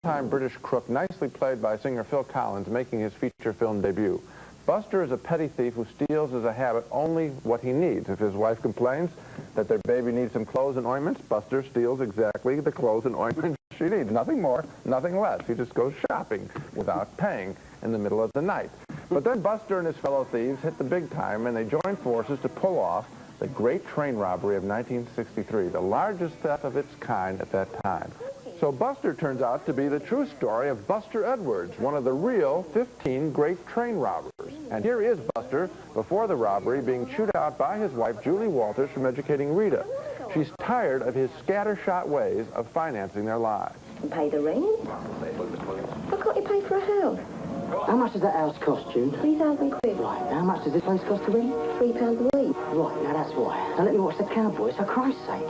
small-time British crook, nicely played by singer Phil Collins, making his feature film debut. Buster is a petty thief who steals as a habit only what he needs. If his wife complains that their baby needs some clothes and ointments, Buster steals exactly the clothes and ointments she needs. Nothing more, nothing less. He just goes shopping without paying in the middle of the night. But then Buster and his fellow thieves hit the big time, and they join forces to pull off the great train robbery of 1963, the largest theft of its kind at that time. So Buster turns out to be the true story of Buster Edwards, one of the real 15 great train robbers. And here is Buster before the robbery, being chewed out by his wife, Julie Walters, from educating Rita. She's tired of his scattershot ways of financing their lives. Pay the rent? Why can't you pay for a house? How much does that house cost, June? 3,000 quid. Right, how much does this place cost to rent? £3 a week. Right, now that's why. Now let me watch the Cowboys, for Christ's sake.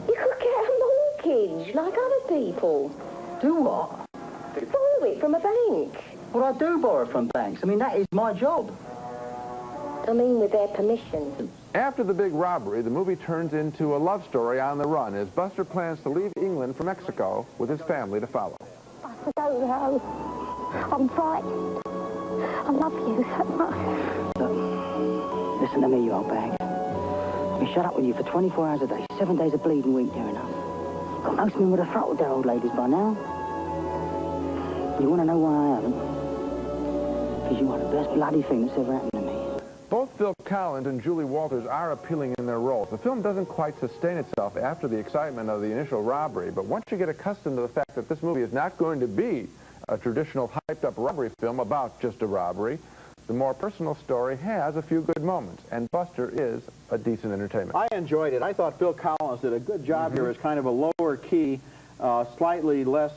You could get a mortgage, like other people. Do what? Borrow it from a bank. Well, I do borrow from banks. I mean, that is my job. I mean, with their permission. After the big robbery, the movie turns into a love story on the run as Buster plans to leave England for Mexico with his family to follow. I don't know. I'm frightened. I love you so much. Look, listen to me, you old bag. I've been shut up with you for 24 hours a day, 7 days a bleeding week, near enough. Got most men would have throttled their old ladies by now. You want to know why I haven't? Because you are the best bloody thing that's ever happened to me. Both Phil Collins and Julie Walters are appealing in their roles. The film doesn't quite sustain itself after the excitement of the initial robbery, but once you get accustomed to the fact that this movie is not going to be a traditional hyped-up robbery film about just a robbery, the more personal story has a few good moments, and Buster is a decent entertainment. I enjoyed it. I thought Phil Collins did a good job here as kind of a lower-key, slightly less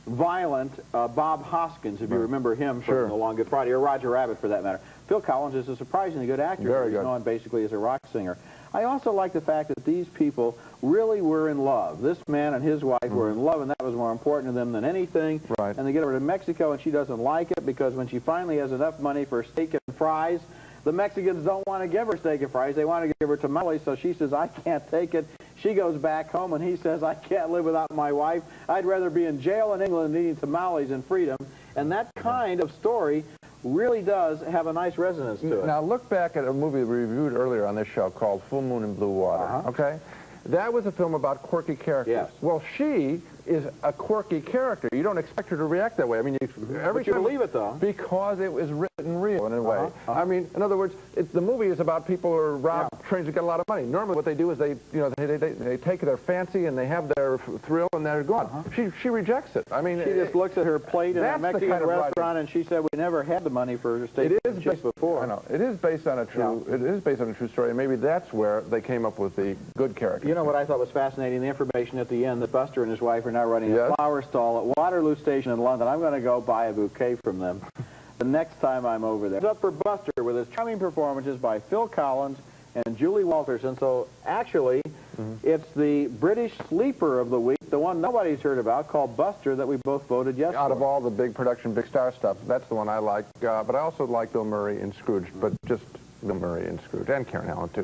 violent Bob Hoskins, if you remember him from The Long Good Friday, or Roger Rabbit for that matter. Phil Collins is a surprisingly good actor. Very He's good. known basically as a rock singer. I also like the fact that these people really were in love. This man and his wife were in love, and that was more important to them than anything. Right. And they get over to Mexico, and she doesn't like it because when she finally has enough money for steak and fries, the Mexicans don't want to give her steak and fries. They want to give her tamales, so she says, I can't take it. She goes back home, and he says, I can't live without my wife. I'd rather be in jail in England eating tamales and freedom. And that kind of story really does have a nice resonance to it. Now look back at a movie we reviewed earlier on this show called Full Moon and Blue Water, okay? That was a film about quirky characters. Yes. Well, she is a quirky character. You don't expect her to react that way. I mean, every But you time, believe it, though. because it was written real in a way. I mean, in other words, the movie is about people who are rob trains to get a lot of money. Normally, what they do is they take their fancy and they have their thrill and they're gone. She rejects it. I mean, She just looks at her plate in a Mexican restaurant and she said, "We never had the money for steak and chips before." I know. It is based on a true. It is based on a true story, and maybe that's where they came up with the good character. You know what I thought was fascinating? The information at the end that Buster and his wife are now running a flower stall at Waterloo Station in London. I'm going to go buy a bouquet from them the next time I'm over there. It's up for Buster with his charming performances by Phil Collins and Julie Walters. And so, actually, it's the British sleeper of the week, the one nobody's heard about, called Buster, that we both voted yes Out for. of all the big production, big star stuff, that's the one I like. But I also like Bill Murray in Scrooge, but just Bill Murray in Scrooge, and Karen Allen, too.